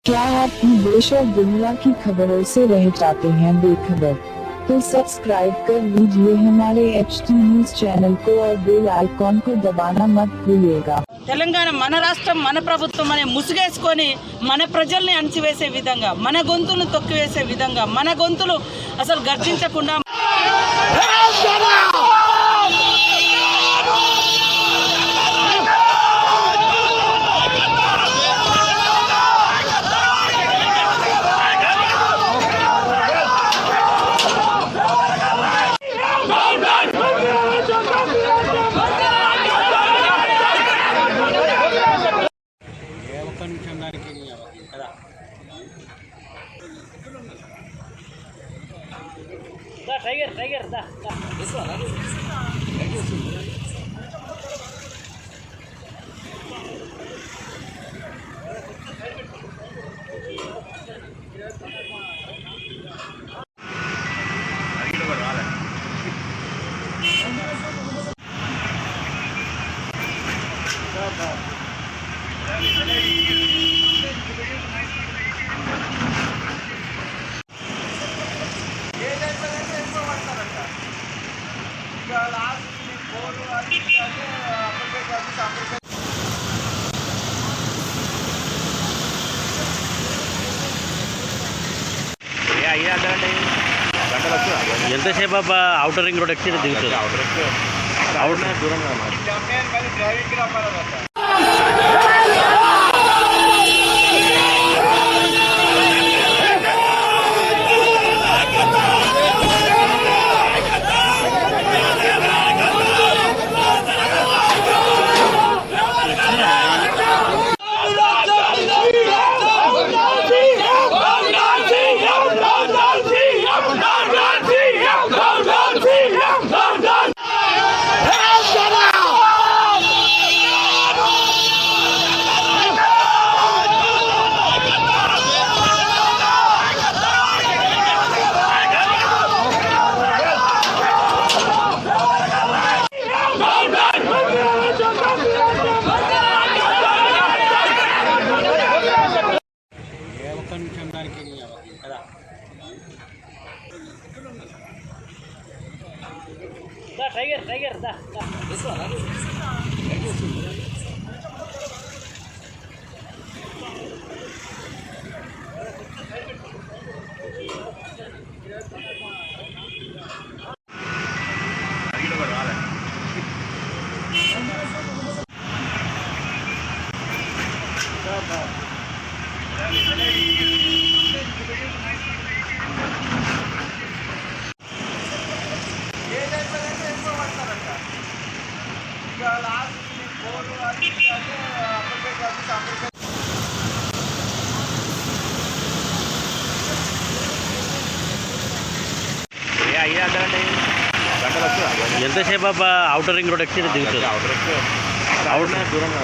क्या आप देश और दुनिया की खबरों से रह जाते हैं बेखबर? तो सब्सक्राइब कर लीजिए हमारे HT न्यूज चैनल को और बेल आइकॉन को दबाना मत भूलिएगा। తెలంగాణ మన రాష్ట్రం మన ప్రభుత్వం అనే ముసుగేసుకొని మన ప్రజల్ని అణచివేసే విధంగా మన గొంతులు తొక్కివేసే విధంగా మన గొంతులు అసలు గర్జించకుండా टाइगर ఎంతసేపు అవుటర్ రింగ్ రోడ్ ఎక్కి దిగుతుంది అవుటర్ దూరంగా टाइगर ఎంతసేపు అవుటర్ రింగ్ రోడ్ ఎక్కి దిగుతుంది అవుటర్ దూరంగా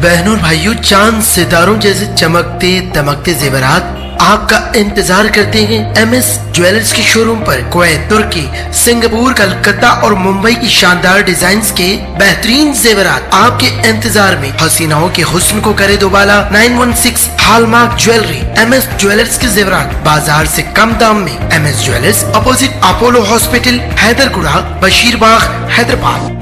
बहनों भाइयों, चांद सितारों जैसे चमकते दमकते जेवरात आपका इंतजार करते हैं MS ज्वेलर्स के शोरूम पर। कुवैत, तुर्की, सिंगापुर, कलकत्ता और मुंबई की शानदार डिजाइन्स के बेहतरीन जेवरात आपके इंतजार में। हसीनाओं के हुस्न को करे दोबाला। 916 हॉलमार्क ज्वेलरी। MS ज्वेलर्स के जेवरात बाजार से कम दाम में। MS jewellers, opposite Apollo hospital, Hyderguda, Basheerbagh, Hyderabad.